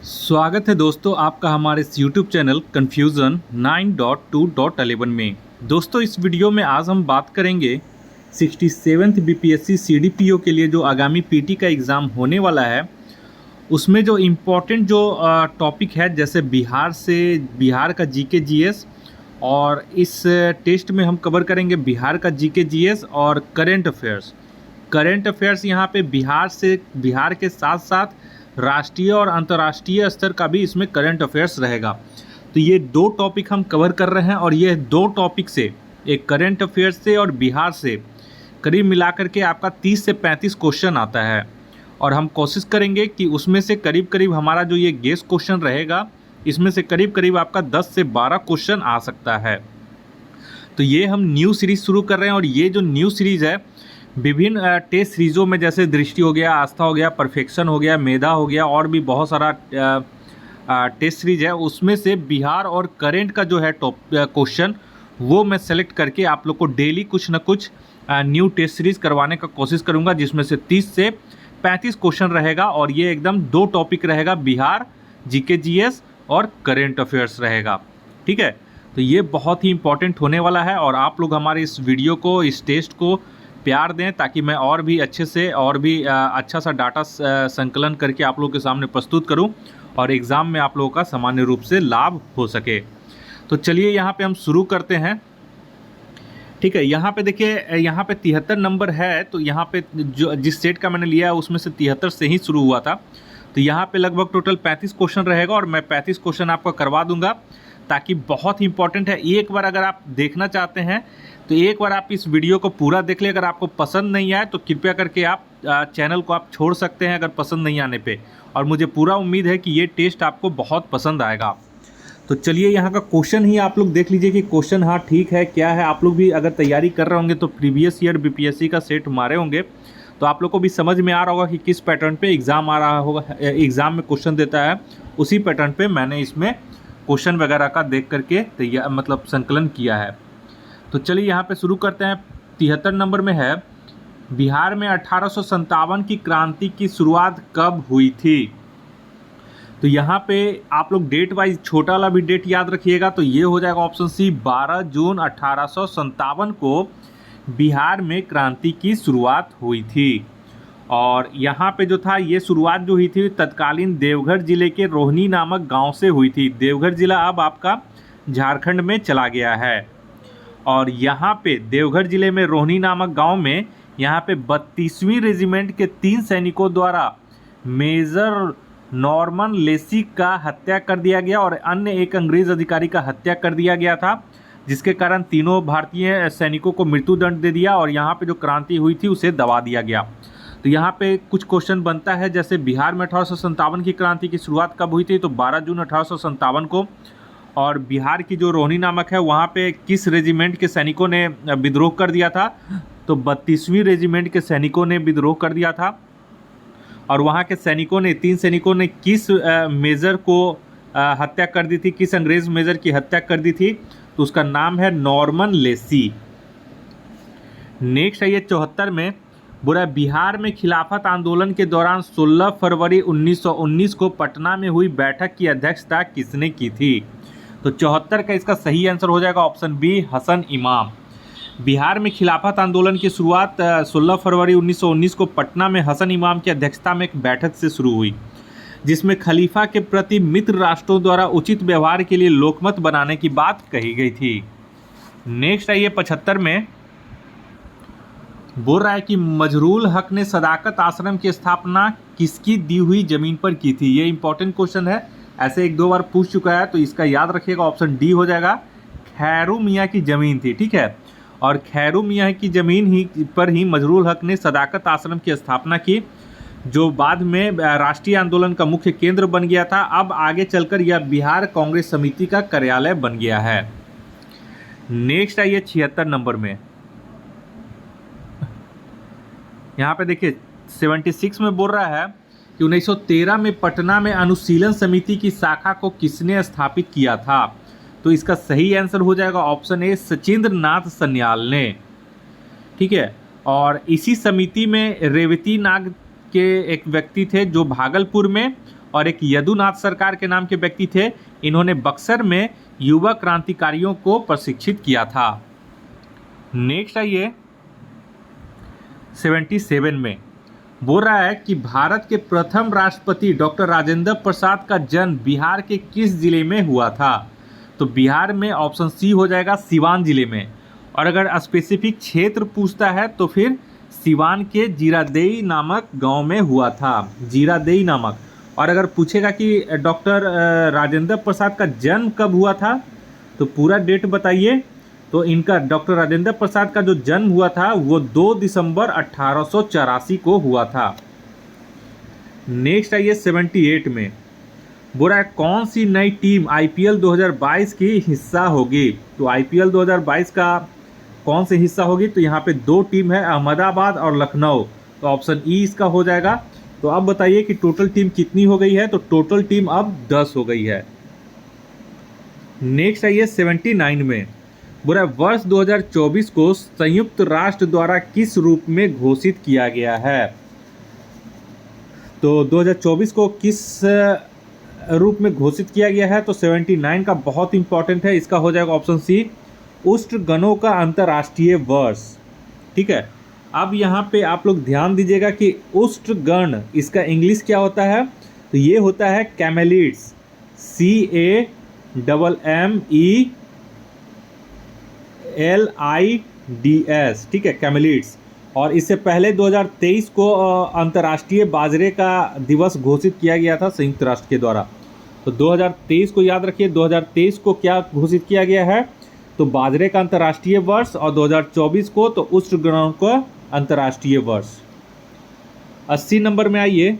स्वागत है दोस्तों आपका हमारे इस YouTube चैनल कन्फ्यूज़न 9.2.11 में। दोस्तों इस वीडियो में आज हम बात करेंगे 67th बीपीएससी सीडीपीओ के लिए जो आगामी पीटी का एग्ज़ाम होने वाला है, उसमें जो इम्पोर्टेंट जो टॉपिक है, जैसे बिहार का जीके जीएस, और इस टेस्ट में हम कवर करेंगे बिहार का जीके जीएस और करंट अफेयर्स यहाँ पे बिहार के साथ साथ राष्ट्रीय और अंतर्राष्ट्रीय स्तर का भी इसमें करंट अफेयर्स रहेगा। तो ये दो टॉपिक हम कवर कर रहे हैं और ये दो टॉपिक से, एक करंट अफेयर्स से और बिहार से, करीब मिलाकर के आपका 30 से 35 क्वेश्चन आता है। और हम कोशिश करेंगे कि उसमें से करीब करीब हमारा जो ये गेस क्वेश्चन रहेगा, इसमें से करीब करीब आपका 10 से 12 क्वेश्चन आ सकता है। तो ये हम न्यू सीरीज़ शुरू कर रहे हैं और ये जो न्यू सीरीज़ है, विभिन्न टेस्ट सीरीज़ों में, जैसे दृष्टि हो गया, आस्था हो गया, परफेक्शन हो गया, मेधा हो गया, और भी बहुत सारा टेस्ट सीरीज है, उसमें से बिहार और करेंट का जो है टॉप क्वेश्चन, वो मैं सेलेक्ट करके आप लोग को डेली कुछ ना कुछ न्यू टेस्ट सीरीज़ करवाने का कोशिश करूँगा, जिसमें से 30 से 35 क्वेश्चन रहेगा। और ये एकदम दो टॉपिक रहेगा, बिहार जीके जीएस और करेंट अफेयर्स रहेगा। ठीक है, तो ये बहुत ही इंपॉर्टेंट होने वाला है और आप लोग हमारे इस वीडियो को, इस टेस्ट को प्यार दें, ताकि मैं और भी अच्छे से और भी अच्छा सा डाटा संकलन करके आप लोगों के सामने प्रस्तुत करूं और एग्ज़ाम में आप लोगों का सामान्य रूप से लाभ हो सके। तो चलिए यहाँ पे हम शुरू करते हैं। ठीक है, यहाँ पे देखिए, यहाँ पे 73 नंबर है। तो यहाँ पे जो जिस सेट का मैंने लिया है उसमें से 73 से ही शुरू हुआ था। तो यहाँ पे लगभग टोटल 35 क्वेश्चन रहेगा और मैं 35 क्वेश्चन आपको करवा दूंगा, ताकि बहुत ही इंपॉर्टेंट है। एक बार अगर आप देखना चाहते हैं तो एक बार आप इस वीडियो को पूरा देख लें। अगर आपको पसंद नहीं आए तो कृपया करके आप चैनल को आप छोड़ सकते हैं, अगर पसंद नहीं आने पे। और मुझे पूरा उम्मीद है कि ये टेस्ट आपको बहुत पसंद आएगा। तो चलिए यहाँ का क्वेश्चन ही आप लोग देख लीजिए कि क्वेश्चन हाँ ठीक है क्या है। आप लोग भी अगर तैयारी कर रहे होंगे तो प्रीवियस ईयर बीपीएससी का सेट मारे होंगे, तो आप लोग को भी समझ में आ रहा होगा कि किस पैटर्न पे एग्ज़ाम आ रहा होगा, एग्ज़ाम में क्वेश्चन देता है, उसी पैटर्न पे मैंने इसमें क्वेश्चन वगैरह का देख करके संकलन किया है। तो चलिए यहाँ पे शुरू करते हैं। 73 नंबर में है, बिहार में 1857 की क्रांति की शुरुआत कब हुई थी? तो यहाँ पे आप लोग डेट वाइज छोटा वाला भी डेट याद रखिएगा। तो ये हो जाएगा ऑप्शन सी, 12 जून 1857 को बिहार में क्रांति की शुरुआत हुई थी। और यहाँ पे जो था, ये शुरुआत जो हुई थी तत्कालीन देवघर जिले के रोहनी नामक गांव से हुई थी। देवघर जिला अब आपका झारखंड में चला गया है। और यहाँ पे देवघर जिले में रोहनी नामक गांव में यहाँ पे 32वीं रेजिमेंट के 3 सैनिकों द्वारा मेजर नॉर्मन लेसी का हत्या कर दिया गया और अन्य एक अंग्रेज अधिकारी का हत्या कर दिया गया था, जिसके कारण तीनों भारतीय सैनिकों को मृत्युदंड दे दिया और यहाँ पे जो क्रांति हुई थी उसे दबा दिया गया। तो यहाँ पे कुछ क्वेश्चन बनता है, जैसे बिहार में 1857 की क्रांति की शुरुआत कब हुई थी? तो 12 जून 1857 को। और बिहार की जो रोहनी नामक है, वहाँ पे किस रेजिमेंट के सैनिकों ने विद्रोह कर दिया था? तो 32वीं रेजिमेंट के सैनिकों ने विद्रोह कर दिया था। और वहाँ के सैनिकों ने, 3 सैनिकों ने किस मेजर को हत्या कर दी थी, किस अंग्रेज मेजर की हत्या कर दी थी? तो उसका नाम है नॉर्मन लेसी। नेक्स्ट है ये 74 में, बुरा बिहार में खिलाफत आंदोलन के दौरान 16 फरवरी 1919 को पटना में हुई बैठक की अध्यक्षता किसने की थी? तो 74 का इसका सही आंसर हो जाएगा ऑप्शन बी, हसन इमाम। बिहार में खिलाफत आंदोलन की शुरुआत 16 फरवरी 1919 को पटना में हसन इमाम की अध्यक्षता में एक बैठक से शुरू हुई, जिसमें खलीफा के प्रति मित्र राष्ट्रों द्वारा उचित व्यवहार के लिए लोकमत बनाने की बात कही गई थी। नेक्स्ट है ये 75 में, बोल रहा है कि मजरूल हक ने सदाकत आश्रम की स्थापना किसकी दी हुई जमीन पर की थी? ये इंपॉर्टेंट क्वेश्चन है, ऐसे 1-2 बार पूछ चुका है, तो इसका याद रखिएगा, ऑप्शन डी हो जाएगा, खैरू मियाँ की ज़मीन थी। ठीक है, और खैरू मियाँ की ज़मीन ही पर ही मजरूल हक ने सदाकत आश्रम की स्थापना की, जो बाद में राष्ट्रीय आंदोलन का मुख्य केंद्र बन गया था। अब आगे चलकर यह बिहार कांग्रेस समिति का कार्यालय बन गया है। नेक्स्ट है ये 76 नंबर में, यहाँ पे देखिए 76 में बोल रहा है कि 1913 में पटना में अनुशीलन समिति की शाखा को किसने स्थापित किया था? तो इसका सही आंसर हो जाएगा ऑप्शन ए, सचिंद्र नाथ सन्याल ने। ठीक है, और इसी समिति में रेवती नाग के एक व्यक्ति थे जो भागलपुर में और एक यदुनाथ सरकार के नाम के व्यक्ति थे। इन्होंने बक्सर में युवा क्रांतिकारियों को प्रशिक्षित किया था। नेक्स्ट आइए 77 में बोल रहा है कि भारत के प्रथम राष्ट्रपति डॉक्टर राजेंद्र प्रसाद का जन्म बिहार के किस जिले में हुआ था? तो बिहार में ऑप्शन सी हो जाएगा, सिवान जिले में। और अगर स्पेसिफिक क्षेत्र पूछता है तो फिर सिवान के जीरादेई नामक गांव में हुआ था, जीरादेई नामक। और अगर पूछेगा कि डॉक्टर राजेंद्र प्रसाद का जन्म कब हुआ था तो पूरा डेट बताइए। तो इनका डॉक्टर राजेंद्र प्रसाद का जो जन्म हुआ था वो 2 दिसंबर 1884 को हुआ था। नेक्स्ट आइए 78 में बोल रहा है कौन सी नई टीम आईपीएल 2022 की हिस्सा होगी? तो आईपीएल 2022 का कौन से हिस्सा होगी? तो यहाँ पे 2 टीम है, अहमदाबाद और लखनऊ। तो ऑप्शन ई इसका हो जाएगा। तो अब बताइए कि टोटल टीम कितनी हो गई है? तो टोटल टीम अब 10 हो गई है। नेक्स्ट आइए 79 में बोल रहा है वर्ष 2024 को संयुक्त राष्ट्र द्वारा किस रूप में घोषित किया गया है? तो 2024 को किस रूप में घोषित किया गया है? तो 79 का बहुत इंपॉर्टेंट है, इसका हो जाएगा ऑप्शन सी, उष्ण गणों का अंतर्राष्ट्रीय वर्ष। ठीक है, अब यहाँ पे आप लोग ध्यान दीजिएगा कि उष्ण गण इसका इंग्लिश क्या होता है? तो ये होता है कैमेलिड्स, CAMELIDS। ठीक है, कैमेलिड्स। और इससे पहले 2023 को अंतर्राष्ट्रीय बाजरे का दिवस घोषित किया गया था संयुक्त राष्ट्र के द्वारा। तो 2023 को याद रखिए, 2023 को क्या घोषित किया गया है? तो बाजरे का अंतर्राष्ट्रीय वर्ष, और 2024 को तो उष्ण गणों का अंतर्राष्ट्रीय वर्ष। 80 नंबर में आइए,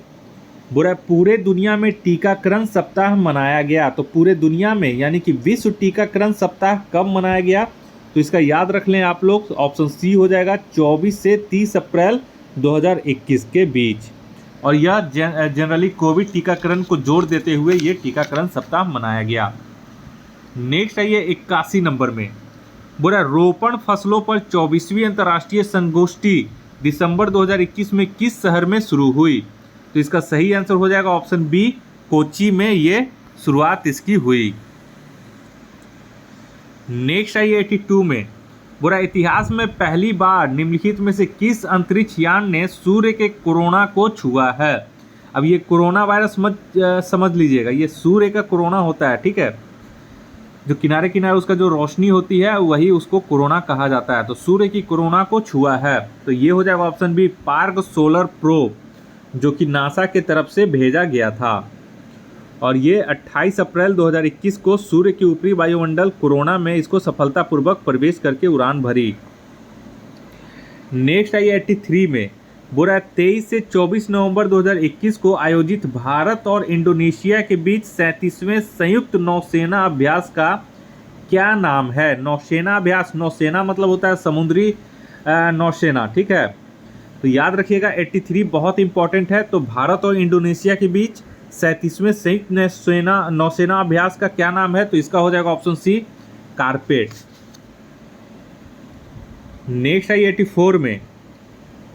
बुरा पूरे दुनिया में टीकाकरण सप्ताह मनाया गया। तो पूरे दुनिया में यानी कि विश्व टीकाकरण सप्ताह कब मनाया गया? तो इसका याद रख लें आप लोग, ऑप्शन सी हो जाएगा 24 से 30 अप्रैल 2021 के बीच। और यह जनरली कोविड टीकाकरण को जोड़ देते हुए ये टीकाकरण सप्ताह मनाया गया। नेक्स्ट आइए 81 नंबर में बोला रोपण फसलों पर 24वीं अंतर्राष्ट्रीय संगोष्ठी दिसंबर 2021 में किस शहर में शुरू हुई? तो इसका सही आंसर हो जाएगा ऑप्शन बी, कोच्चि में ये शुरुआत इसकी हुई। नेक्स्ट आइए 82 में बोला इतिहास में पहली बार निम्नलिखित में से किस अंतरिक्ष यान ने सूर्य के कोरोना को छुआ है? अब ये कोरोना वायरस मत समझ लीजिएगा, ये सूर्य का कोरोना होता है। ठीक है, जो किनारे किनारे उसका जो रोशनी होती है वही उसको कोरोना कहा जाता है। तो सूर्य की कोरोना को छुआ है, तो ये हो जाएगा option B, Parker Solar Probe, जो कि नासा के तरफ से भेजा गया था। और ये 28 अप्रैल 2021 को सूर्य की ऊपरी वायुमंडल कोरोना में इसको सफलतापूर्वक प्रवेश करके उड़ान भरी। नेक्स्ट आई 83 में बोला 23 से 24 नवंबर 2021 को आयोजित भारत और इंडोनेशिया के बीच 37वें संयुक्त नौसेना अभ्यास का क्या नाम है? नौसेना अभ्यास, नौसेना मतलब होता है समुद्री नौसेना। ठीक है, तो याद रखिएगा 83 बहुत इंपॉर्टेंट है। तो भारत और इंडोनेशिया के बीच 37वें संयुक्त नौसेना अभ्यास का क्या नाम है? तो इसका हो जाएगा option C, carpet. Next I 84 में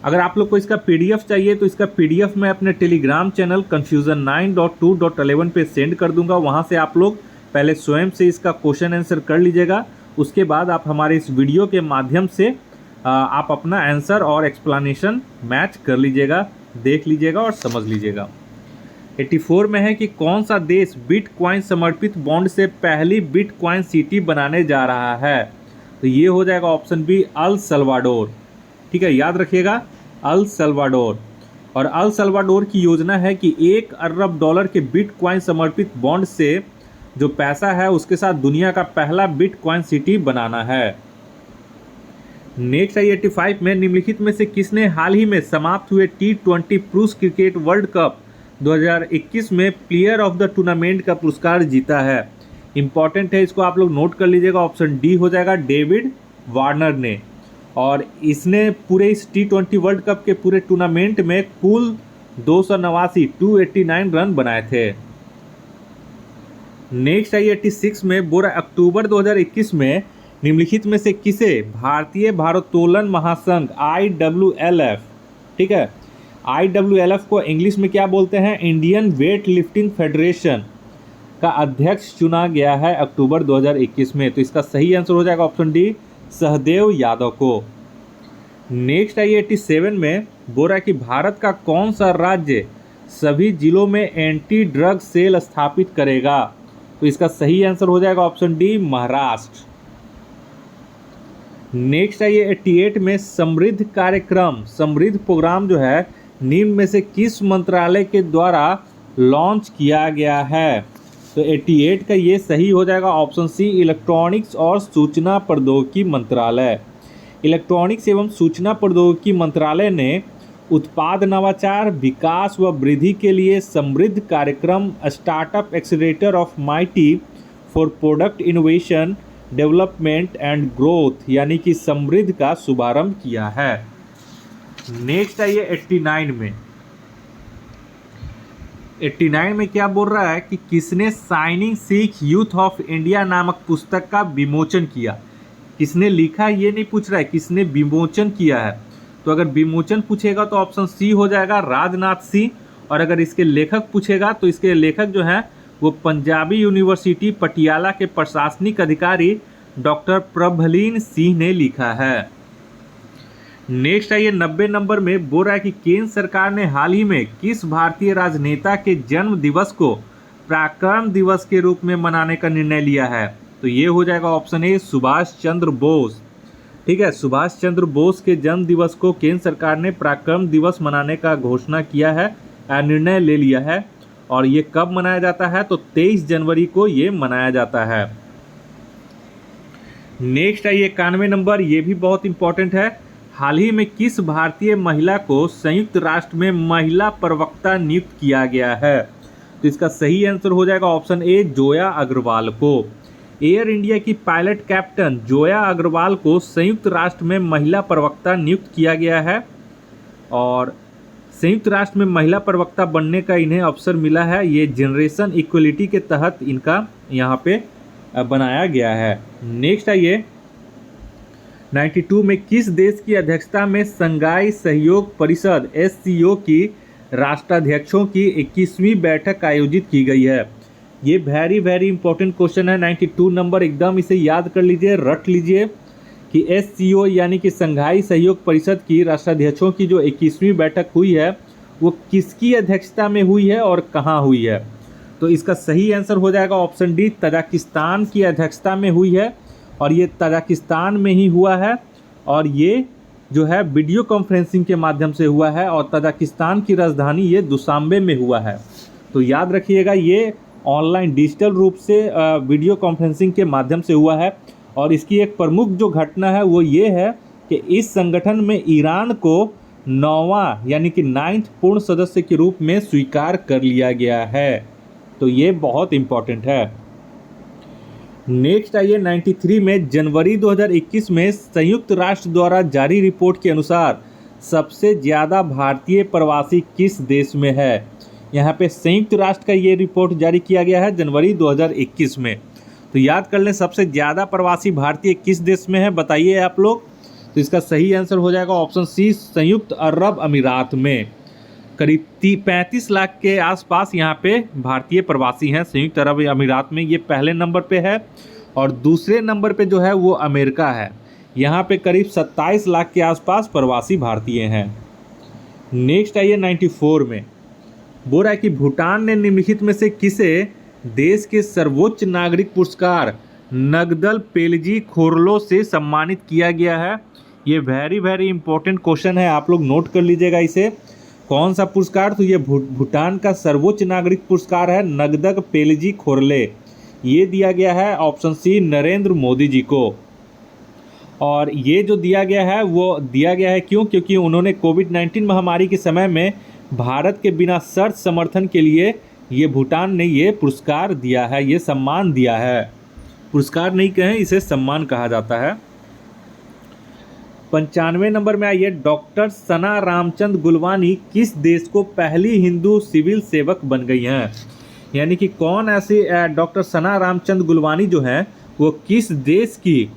अगर आप लोग को इसका पीडीएफ चाहिए तो इसका पीडीएफ मैं अपने टेलीग्राम चैनल confusion9.2.11 पे सेंड कर दूंगा। वहाँ से आप लोग पहले स्वयं से इसका क्वेश्चन आंसर कर लीजिएगा, उसके बाद आप हमारे इस वीडियो के माध्यम से आप अपना आंसर और एक्सप्लेनेशन मैच कर लीजिएगा, देख लीजिएगा और समझ लीजिएगा। 84 में है कि कौन सा देश बिटकॉइन समर्पित बॉन्ड से पहली बिटकॉइन सिटी बनाने जा रहा है? तो ये हो जाएगा ऑप्शन बी, अल सल्वाडोर। ठीक है, याद रखिएगा अल सल्वाडोर। और अल सल्वाडोर की योजना है कि $1 अरब के बिटकॉइन समर्पित बॉन्ड से जो पैसा है उसके साथ दुनिया का पहला बिटकॉइन सिटी बनाना है। नेक्स्ट आई 85 में निम्नलिखित में से किसने हाल ही में समाप्त हुए T20 पुरुष क्रिकेट वर्ल्ड कप 2021 में प्लेयर ऑफ द टूर्नामेंट का पुरस्कार जीता है? इंपॉर्टेंट है, इसको आप लोग नोट कर लीजिएगा। ऑप्शन डी हो जाएगा, डेविड वार्नर ने। और इसने पूरे इस T20 वर्ल्ड कप के पूरे टूर्नामेंट में कुल 289 रन बनाए थे। नेक्स्ट आई 86 में बोरा अक्टूबर 2021 में निम्नलिखित में से किसे भारतीय भारोत्तोलन महासंघ IWLF, ठीक है, IWLF को इंग्लिश में क्या बोलते हैं, इंडियन वेट लिफ्टिंग फेडरेशन का अध्यक्ष चुना गया है अक्टूबर 2021 में। तो इसका सही आंसर हो जाएगा ऑप्शन डी, सहदेव यादव को। नेक्स्ट आइए 87 में, बोल रहा है कि भारत का कौन सा राज्य सभी जिलों में एंटी ड्रग सेल स्थापित करेगा। तो इसका सही आंसर हो जाएगा ऑप्शन डी, महाराष्ट्र। नेक्स्ट आइए 88 में, समृद्ध कार्यक्रम, समृद्ध प्रोग्राम जो है निम्न में से किस मंत्रालय के द्वारा लॉन्च किया गया है। तो 88 का ये सही हो जाएगा ऑप्शन सी, इलेक्ट्रॉनिक्स और सूचना प्रौद्योगिकी मंत्रालय। इलेक्ट्रॉनिक्स एवं सूचना प्रौद्योगिकी मंत्रालय ने उत्पाद नवाचार, विकास व वृद्धि के लिए समृद्ध कार्यक्रम startup accelerator of mighty for product innovation development and growth यानी कि समृद्ध का शुभारंभ किया है। नेक्स्ट आइए 89 में। 89 में क्या बोल रहा है कि किसने shining Sikh youth of India नामक पुस्तक का विमोचन किया। किसने लिखा ये नहीं पूछ रहा है, किसने विमोचन किया है। तो अगर विमोचन पूछेगा तो ऑप्शन सी हो जाएगा, राजनाथ सिंह। और अगर इसके लेखक पूछेगा तो इसके लेखक जो हैं वो पंजाबी यूनिवर्सिटी पटियाला के प्रशासनिक अधिकारी डॉक्टर प्रभलीन सिंह ने लिखा है। नेक्स्ट आइए 90 नंबर में, बोल रहा है कि केंद्र सरकार ने हाल ही में किस भारतीय राजनेता के जन्म दिवस को पराक्रम दिवस के रूप में मनाने का निर्णय लिया है। तो ये हो जाएगा ऑप्शन ए, सुभाष चंद्र बोस। ठीक है, सुभाष चंद्र बोस के जन्म दिवस को केंद्र सरकार ने पराक्रम दिवस मनाने का घोषणा किया है, निर्णय ले लिया है। और ये कब मनाया जाता है, तो 23 जनवरी को ये मनाया जाता है। नेक्स्ट आइए 91 नंबर, ये भी बहुत इंपॉर्टेंट है। हाल ही में किस भारतीय महिला को संयुक्त राष्ट्र में महिला प्रवक्ता नियुक्त किया गया है। तो इसका सही आंसर हो जाएगा ऑप्शन ए, जोया अग्रवाल को। एयर इंडिया की पायलट कैप्टन जोया अग्रवाल को संयुक्त राष्ट्र में महिला प्रवक्ता नियुक्त किया गया है और संयुक्त राष्ट्र में महिला प्रवक्ता बनने का इन्हें अवसर मिला है। ये जनरेशन इक्वलिटी के तहत इनका यहाँ पे बनाया गया है। नेक्स्ट आइए 92 में, किस देश की अध्यक्षता में संघाई सहयोग परिषद SCO की राष्ट्राध्यक्षों की 21वीं बैठक आयोजित की गई है। ये वेरी इंपॉर्टेंट क्वेश्चन है। 92 नंबर, एकदम इसे याद कर लीजिए, रट लीजिए कि SCO यानी कि संघाई सहयोग परिषद की राष्ट्राध्यक्षों की जो 21वीं बैठक हुई है वो किसकी अध्यक्षता में हुई है और कहाँ हुई है। तो इसका सही आंसर हो जाएगा ऑप्शन डी, तजाकिस्तान की अध्यक्षता में हुई है और ये तजाकिस्तान में ही हुआ है और ये जो है वीडियो कॉन्फ्रेंसिंग के माध्यम से हुआ है और तजाकिस्तान की राजधानी ये दुशांबे में हुआ है। तो याद रखिएगा, ये ऑनलाइन डिजिटल रूप से वीडियो कॉन्फ्रेंसिंग के माध्यम से हुआ है। और इसकी एक प्रमुख जो घटना है वो ये है कि इस संगठन में ईरान को 9वां यानी कि 9th पूर्ण सदस्य के रूप में स्वीकार कर लिया गया है। तो ये बहुत इम्पोर्टेंट है। नेक्स्ट आइए 93 में, जनवरी 2021 में संयुक्त राष्ट्र द्वारा जारी रिपोर्ट के अनुसार सबसे ज़्यादा भारतीय प्रवासी किस देश में है। यहाँ पे संयुक्त राष्ट्र का ये रिपोर्ट जारी किया गया है जनवरी 2021 में। तो याद कर लें, सबसे ज़्यादा प्रवासी भारतीय किस देश में है, बताइए आप लोग। तो इसका सही आंसर हो जाएगा ऑप्शन सी, संयुक्त अरब अमीरात में। करीब 35 लाख के आसपास यहाँ पे भारतीय प्रवासी हैं संयुक्त अरब अमीरात में। ये पहले नंबर पे है और दूसरे नंबर पे जो है वो अमेरिका है। यहाँ पे करीब 27 लाख के आसपास प्रवासी भारतीय हैं। नेक्स्ट आइए 94 में, बोल रहा है कि भूटान ने निम्नलिखित में से किसे देश के सर्वोच्च नागरिक पुरस्कार नगदल पेलजी खोरलो से सम्मानित किया गया है। ये वेरी इंपॉर्टेंट क्वेश्चन है, आप लोग नोट कर लीजिएगा इसे। कौन सा पुरस्कार, तो ये भूटान का सर्वोच्च नागरिक पुरस्कार है नगदल पेलजी खोरले। ये दिया गया है ऑप्शन सी, नरेंद्र मोदी जी को। और ये जो दिया गया है वो दिया गया है क्यों, क्योंकि उन्होंने कोविड-19 महामारी के समय में भारत के बिना शर्त समर्थन के लिए ये भूटान ने ये पुरस्कार दिया है, ये सम्मान दिया है। पुरस्कार नहीं कहें, इसे सम्मान कहा जाता है। 95 नंबर में आइए, डॉक्टर सना रामचंद गुलवानी किस देश को पहली हिंदू सिविल सेवक बन गई हैं। यानी कि कौन ऐसी डॉक्टर सना रामचंद गुलवानी जो हैं वो किस देश की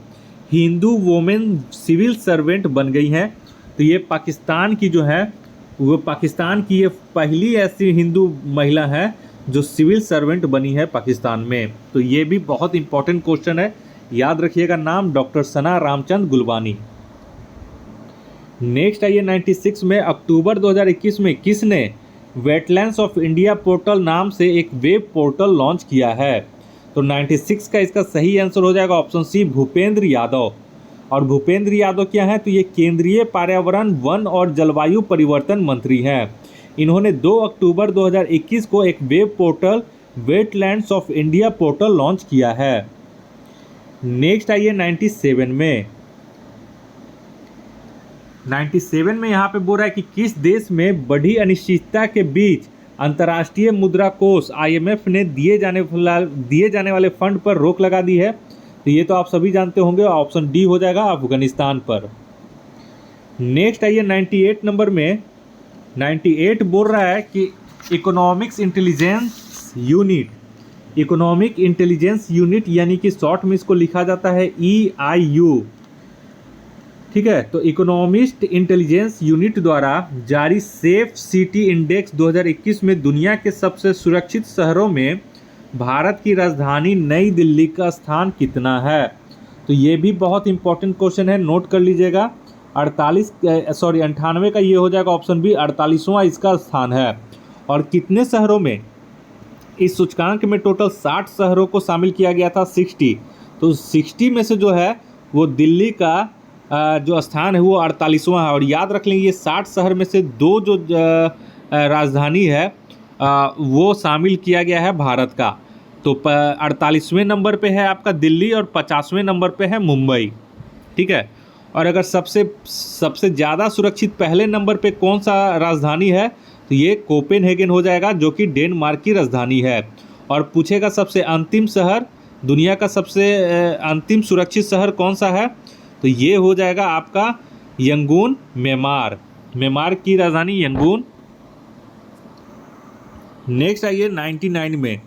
हिंदू वोमेन सिविल सर्वेंट बन गई हैं। तो ये पाकिस्तान की जो है वो पाकिस्तान की ये पहली ऐसी हिंदू महिला है जो सिविल सर्वेंट बनी है पाकिस्तान में। तो ये भी बहुत इंपॉर्टेंट क्वेश्चन है, याद रखिएगा नाम डॉक्टर सना रामचंद गुलबानी। नेक्स्ट आइए 96 में अक्टूबर 2021 में किसने वेटलैंड्स ऑफ इंडिया पोर्टल नाम से एक वेब पोर्टल लॉन्च किया है? तो 96 का इसका सही आंसर हो जाएगा ऑप्शन सी भूपेंद्र यादव। और भूपेंद्र यादव क्या है? तो ये केंद्रीय पर्यावरण, वन और जलवायु परिवर्तन मंत्री हैं। इन्होंने 2 अक्टूबर 2021 को एक web portal wetlands of India portal launch किया है। नेक्स्ट आइए 97 में। 97 में यहाँ पे बोल रहा है कि किस देश में बढ़ी अनिश्चितता के बीच अंतर्राष्ट्रीय मुद्रा कोष IMF ने दिए जाने वाले फंड पर रोक लगा दी है? तो ये तो आप सभी जानते होंगे, ऑप्शन डी हो जाएगा अफगानिस्तान पर। नेक्स्ट आइए 98 नंबर में। 98 बोल रहा है कि इकोनॉमिक इंटेलिजेंस यूनिट यानी कि शॉर्ट में इसको लिखा जाता है EIU, ठीक है। तो इकोनॉमिस्ट इंटेलिजेंस यूनिट द्वारा जारी सेफ सिटी इंडेक्स 2021 में दुनिया के सबसे सुरक्षित शहरों में भारत की राजधानी नई दिल्ली का स्थान कितना है? तो ये भी बहुत इंपॉर्टेंट क्वेश्चन है, नोट कर लीजिएगा। 98 का ये हो जाएगा ऑप्शन बी, 48वां इसका स्थान है। और कितने शहरों में? इस सूचकांक में टोटल 60 शहरों को शामिल किया गया था, 60। तो 60 में से जो है वो दिल्ली का जो स्थान है वो 48वां है। और याद रख लेंगे ये 60 शहर में से 2 जो राजधानी है वो शामिल किया गया है भारत का। तो 48वें नंबर पे है आपका दिल्ली और 50वें नंबर पे है मुंबई, ठीक है। और अगर सबसे ज़्यादा सुरक्षित पहले नंबर पे कौन सा राजधानी है? तो ये कोपेनहेगन हो जाएगा, जो कि डेनमार्क की राजधानी है। और पूछेगा सबसे अंतिम शहर, दुनिया का सबसे अंतिम सुरक्षित शहर कौन सा है? तो ये हो जाएगा आपका यंगून, म्यांमार की राजधानी यंगून। नेक्स्ट आइए 99 में।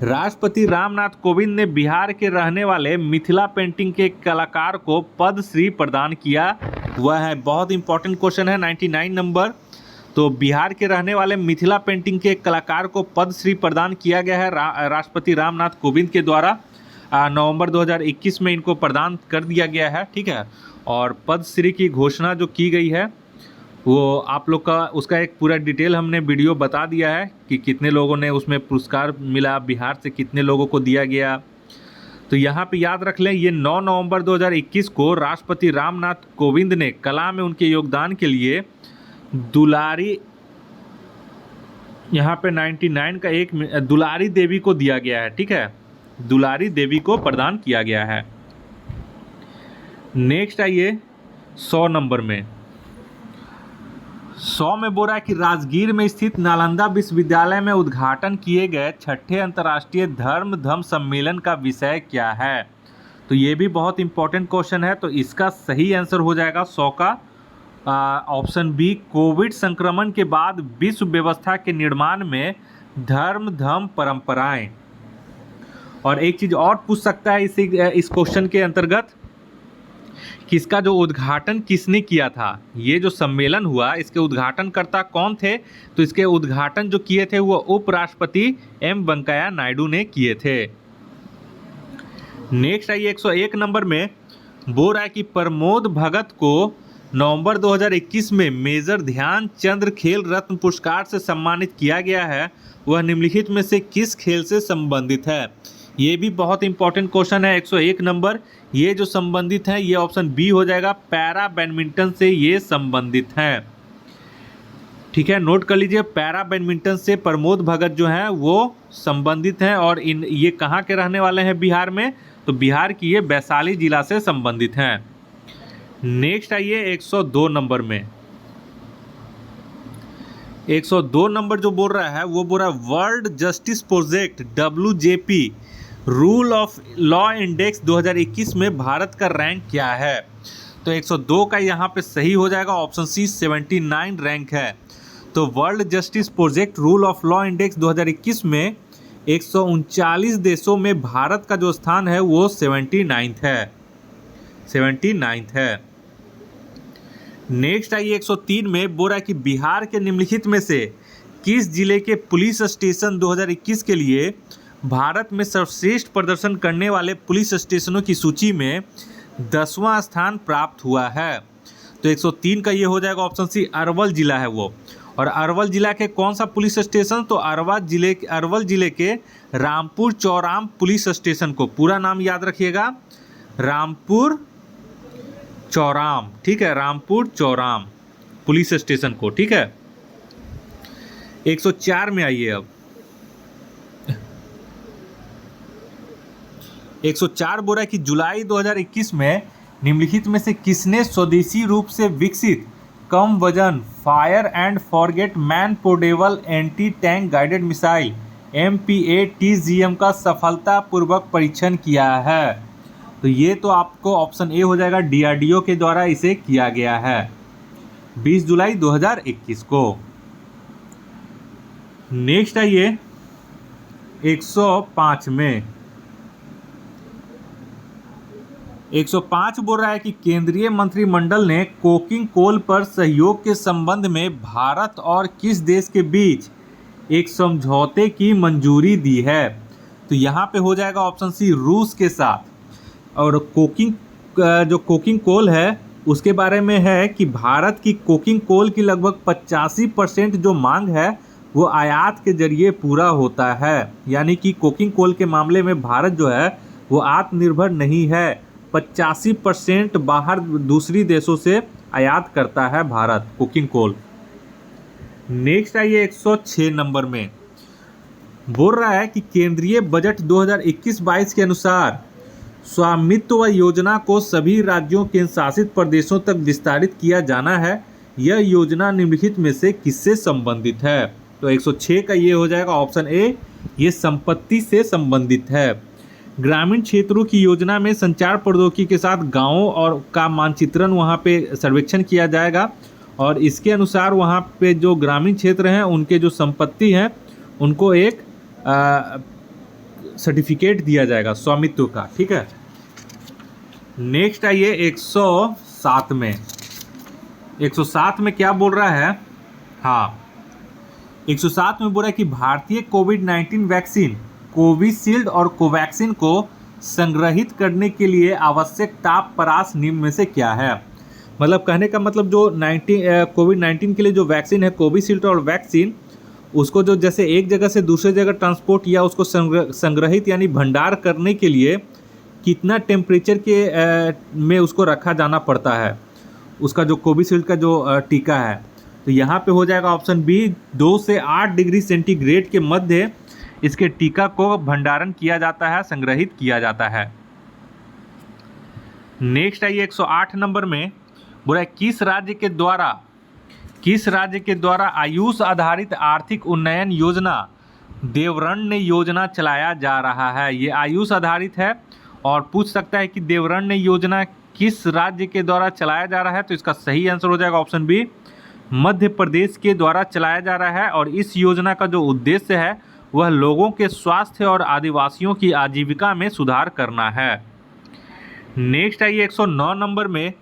राष्ट्रपति रामनाथ कोविंद ने बिहार के रहने वाले मिथिला पेंटिंग के कलाकार को पद्मश्री प्रदान किया। वह है बहुत इंपॉर्टेंट क्वेश्चन है 99 नंबर। तो बिहार के रहने वाले मिथिला पेंटिंग के कलाकार को पद्मश्री प्रदान किया गया है राष्ट्रपति रामनाथ कोविंद के द्वारा। नवंबर 2021 में इनको प्रदान कर दिया गया है, ठीक है। और पद्मश्री की घोषणा जो की गई है वो आप लोग का उसका एक पूरा डिटेल हमने वीडियो बता दिया है कि कितने लोगों ने उसमें पुरस्कार मिला, बिहार से कितने लोगों को दिया गया। तो यहाँ पे याद रख लें, ये 9 नवंबर 2021 को राष्ट्रपति रामनाथ कोविंद ने कला में उनके योगदान के लिए दुलारी, यहाँ पे 99 का एक दुलारी देवी को दिया गया है, ठीक है। दुलारी देवी को प्रदान किया गया है। नेक्स्ट आइए 100 नंबर में। 100 में बोल रहा है कि राजगीर में स्थित नालंदा विश्वविद्यालय में उद्घाटन किए गए 6ठे अंतर्राष्ट्रीय धर्म सम्मेलन का विषय क्या है? तो ये भी बहुत इंपॉर्टेंट क्वेश्चन है। तो इसका सही आंसर हो जाएगा 100 का ऑप्शन बी, कोविड संक्रमण के बाद विश्व व्यवस्था के निर्माण में धर्म परंपराएं। और एक चीज़ और पूछ सकता है इस क्वेश्चन के अंतर्गत, किसका जो उद्घाटन किसने किया था? ये जो सम्मेलन हुआ इसके उद्घाटनकर्ता कौन थे? तो इसके उद्घाटन जो किए थे वो उपराष्ट्रपति एम वेंकैया नायडू ने किए थे। नेक्स्ट आइए 101 नंबर में। बोल रहा है कि प्रमोद भगत को नवंबर 2021 में मेजर ध्यानचंद खेल रत्न पुरस्कार से सम्मानित किया गया है। वह निम्नलिखित में से किस खेल से संबंधित है? ये भी बहुत इंपॉर्टेंट क्वेश्चन है 101 नंबर। ये जो संबंधित है ये ऑप्शन बी हो जाएगा, पैरा बैडमिंटन से ये संबंधित हैं, ठीक है। नोट कर लीजिए, पैरा बैडमिंटन से प्रमोद भगत जो हैं वो संबंधित हैं। और ये कहाँ के रहने वाले हैं? बिहार में। तो बिहार की ये वैशाली जिला से संबंधित हैं। नेक्स्ट आइए 102 नंबर में। 102 नंबर जो बोल रहा है वो बोल रहा है world justice project WJP rule of law index 2021 में भारत का रैंक क्या है? तो 102 का यहाँ पे सही हो जाएगा ऑप्शन सी, 79 रैंक है। तो world justice project rule of law index 2021 में 139 देशों में भारत का जो स्थान है वो 79 है। नेक्स्ट आइए 103 में बोल रहा है कि बिहार के निम्नलिखित में से किस जिले के पुलिस स्टेशन 2021 के लिए भारत में सर्वश्रेष्ठ प्रदर्शन करने वाले पुलिस स्टेशनों की सूची में 10वां स्थान प्राप्त हुआ है। तो 103 का ये हो जाएगा ऑप्शन सी, अरवल जिला है वो। और अरवल जिला के कौन सा पुलिस स्टेशन, तो अरवल जिले के रामपुर चौराम पुलिस स्टेशन को, पूरा नाम याद रखिएगा, रामपुर चौराम, ठीक है, रामपुर चौराम पुलिस स्टेशन को, ठीक है। 104 में आइए अब 104 बोल रहा है कि जुलाई 2021 में निम्नलिखित में से किसने स्वदेशी रूप से विकसित कम वजन fire and forget man portable anti tank guided missile MPATGM का सफलतापूर्वक परीक्षण किया है? तो ये तो आपको ऑप्शन ए हो जाएगा, DRDO के द्वारा इसे किया गया है 20 जुलाई 2021 को। नेक्स्ट आइए 105 में 105 बोल रहा है कि केंद्रीय मंत्रिमंडल ने कोकिंग कोल पर सहयोग के संबंध में भारत और किस देश के बीच एक समझौते की मंजूरी दी है? तो यहाँ पे हो जाएगा ऑप्शन सी, रूस के साथ। और जो कोकिंग कोल है उसके बारे में है कि भारत की कोकिंग कोल की लगभग 85% जो मांग है वो आयात के जरिए पूरा होता है। यानी कि कोकिंग कोल के मामले में भारत जो है वो आत्मनिर्भर नहीं है, 85% बाहर दूसरी देशों से आयात करता है भारत कोकिंग कोल। नेक्स्ट आइए 106 नंबर में बोल रहा है कि केंद्रीय बजट 2021-22 के अनुसार स्वामित्व योजना को सभी राज्यों केंद्र शासित प्रदेशों तक विस्तारित किया जाना है। यह योजना निम्नलिखित में से किससे संबंधित है? तो 106 का ये हो जाएगा ऑप्शन ए, ये संपत्ति से संबंधित है। ग्रामीण क्षेत्रों की योजना में संचार प्रौद्योगिकी के साथ गांवों और का मानचित्रण वहां पे सर्वेक्षण किया जाएगा और इसके अनुसार वहां पे जो ग्रामीण क्षेत्र हैं उनके जो संपत्ति हैं उनको एक सर्टिफिकेट दिया जाएगा स्वामित्व का, ठीक है। नेक्स्ट आइए 107 में 107 में क्या बोल रहा है? हाँ, 107 में बोल रहा है कि भारतीय कोविड-19 वैक्सीन कोविशील्ड और कोवैक्सीन को संग्रहित करने के लिए आवश्यक ताप परास निम्न में से क्या है? मतलब कहने का मतलब जो कोविड-19 के लिए जो वैक्सीन है कोविशील्ड और वैक्सीन, उसको जो जैसे एक जगह से दूसरे जगह ट्रांसपोर्ट या उसको संग्रहित यानी भंडार करने के लिए कितना टेम्परेचर के में उसको रखा जाना पड़ता है, उसका जो कोविशील्ड का जो टीका है। तो यहाँ पे हो जाएगा ऑप्शन बी, 2 से 8 डिग्री सेंटीग्रेड के मध्य इसके टीका को भंडारण किया जाता है, संग्रहित किया जाता है। नेक्स्ट आइए 108 नंबर में बोला किस राज्य के द्वारा आयुष आधारित आर्थिक उन्नयन योजना देवरण्य योजना चलाया जा रहा है? ये आयुष आधारित है और पूछ सकता है कि देवरण्य योजना किस राज्य के द्वारा चलाया जा रहा है? तो इसका सही आंसर हो जाएगा ऑप्शन बी, मध्य प्रदेश के द्वारा चलाया जा रहा है। और इस योजना का जो उद्देश्य है वह लोगों के स्वास्थ्य और आदिवासियों की आजीविका में सुधार करना है। नेक्स्ट आइए 109 नंबर में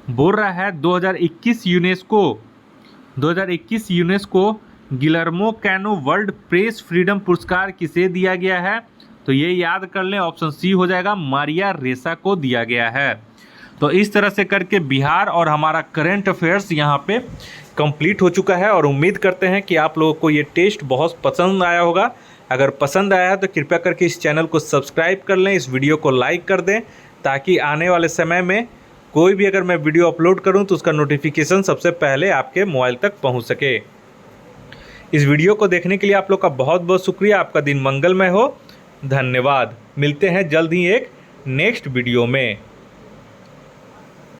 बोल रहा है 2021 UNESCO Guillermo canoe world press freedom पुरस्कार किसे दिया गया है? तो ये याद कर लें, ऑप्शन सी हो जाएगा, मारिया रेसा को दिया गया है। तो इस तरह से करके बिहार और हमारा करंट अफेयर्स यहाँ पे कंप्लीट हो चुका है और उम्मीद करते हैं कि आप लोगों को ये टेस्ट बहुत पसंद आया होगा। अगर पसंद आया है तो कृपया करके इस चैनल को सब्सक्राइब कर लें, इस वीडियो को लाइक कर दें ताकि आने वाले समय में कोई भी अगर मैं वीडियो अपलोड करूं तो उसका नोटिफिकेशन सबसे पहले आपके मोबाइल तक पहुंच सके। इस वीडियो को देखने के लिए आप लोग का बहुत बहुत शुक्रिया। आपका दिन मंगलमय हो। धन्यवाद। मिलते हैं जल्द ही एक नेक्स्ट वीडियो में।